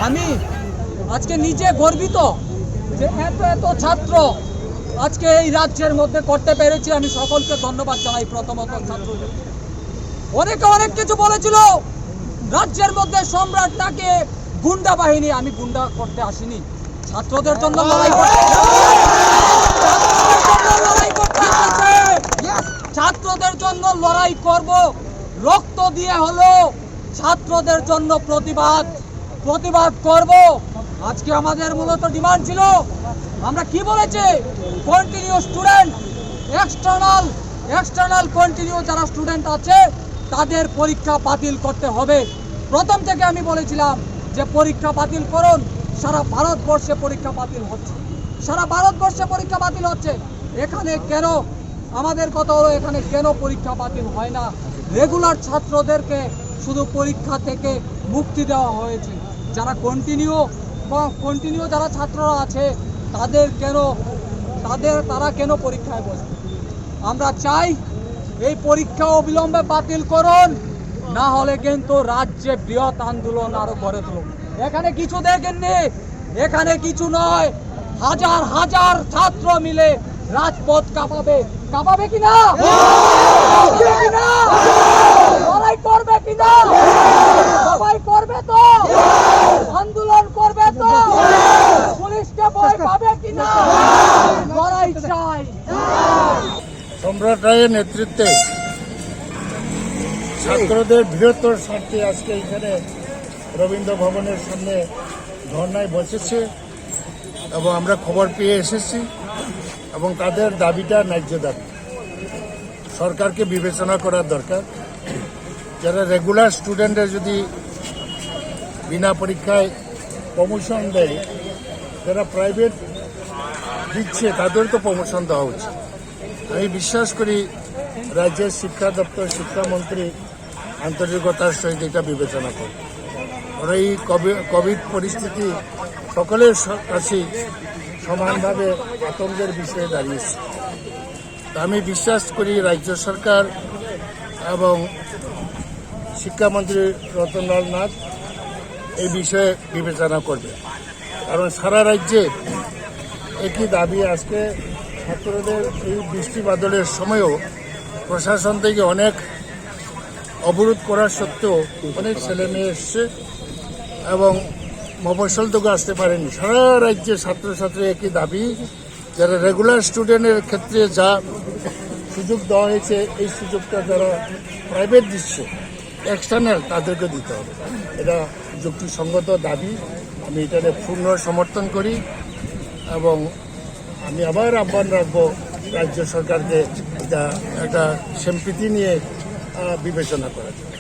আমি আজকে নিজে গর্বিত যে এত এত ছাত্র আজকে এই রাজ্যের মধ্যে করতে পেরেছি। আমি সকলকে ধন্যবাদ জানাই। প্রথমত ছাত্রদের অনেকে অনেক কিছু বলেছিল, রাজ্যের মধ্যে সম্রাট তাকে গুন্ডা বাহিনী। আমি গুন্ডা করতে আসিনি, ছাত্রদের জন্য লড়াই করতে, ছাত্রদের জন্য লড়াই করব, রক্ত দিয়ে হলো ছাত্রদের জন্য প্রতিবাদ করব। আজকে আমাদের মূলত ডিমান্ড ছিল, আমরা কি বলেছি, কন্টিনিউ স্টুডেন্ট, এক্সটার্নাল কন্টিনিউ যারা স্টুডেন্ট আছে তাদের পরীক্ষা বাতিল করতে হবে। প্রথম থেকে আমি বলেছিলাম যে পরীক্ষা বাতিল করুন। সারা ভারতবর্ষে পরীক্ষা বাতিল হচ্ছে, এখানে কেন, আমাদের কথা হলো এখানে কেন পরীক্ষা বাতিল হয় না? রেগুলার ছাত্রদেরকে শুধু পরীক্ষা থেকে মুক্তি দেওয়া হয়েছে। যারা কন্টিনিউ যারা ছাত্ররা আছে তারা কেন পরীক্ষায় বসবে? আমরা চাই এই পরীক্ষা অবিলম্বে বাতিল করুন, না হলে কিন্তু রাজ্যে বৃহৎ আন্দোলন আরো গড়ে তুলুন। এখানে কিছু দেখেননি, এখানে কিছু নয়, হাজার হাজার ছাত্র মিলে রাজপথ কাঁপাবে কিনা, লড়াই করবে কিনা, সবাই করবে তো, আন্দোলন করবে তো, পুলিশকে ভয় পাবে কিনা, লড়াই চাই। সম্রাট রায়ের নেতৃত্বে ছাত্রদের বৃহত্তর স্বার্থে আজকে এখানে রবীন্দ্র ভবনের সামনে ধর্নায় বসেছে এবং আমরা খবর পেয়ে এসেছি এবং তাদের দাবিটা ন্যায্য দাবি। সরকারকে বিবেচনা করার দরকার। যারা রেগুলার স্টুডেন্টরা যদি বিনা পরীক্ষায় প্রমোশন দেয়, যারা প্রাইভেট দিচ্ছে তাদের তো প্রমোশন দেওয়া উচিত। আমি বিশ্বাস করি রাজ্যের শিক্ষা দপ্তর, শিক্ষামন্ত্রী আন্তরিকতার সহিত এটা বিবেচনা করে। ওরা এই কোভিড পরিস্থিতি সকলের কাছেই সমানভাবে আতঙ্কের বিষয়ে দাঁড়িয়েছে। আমি বিশ্বাস করি রাজ্য সরকার এবং শিক্ষামন্ত্রী রতনলাল নাথ এই বিষয়ে বিবেচনা করবে, কারণ সারা রাজ্যে একই দাবি। আজকে ছাত্রদের এই বৃষ্টি বাদলের সময়ও প্রশাসন থেকে অনেক অবরোধ করার সত্ত্বেও অনেক ছেলে মেয়ে এসছে এবং মফস্বল থেকে আসতে পারেনি। সারা রাজ্যে ছাত্রছাত্রী একই দাবি, যারা রেগুলার স্টুডেন্টের ক্ষেত্রে যা সুযোগ দেওয়া হয়েছে, এই সুযোগটা যারা প্রাইভেট দিচ্ছে এক্সটার্নাল তাদেরকে দিতে হবে। এটা যুক্তিসঙ্গত দাবি, আমি এটাকে পূর্ণ সমর্থন করি এবং আমি আবার আহ্বান রাখবো রাজ্য সরকারকে এটা একটা সম্প্রীতি নিয়ে বিবেচনা করা।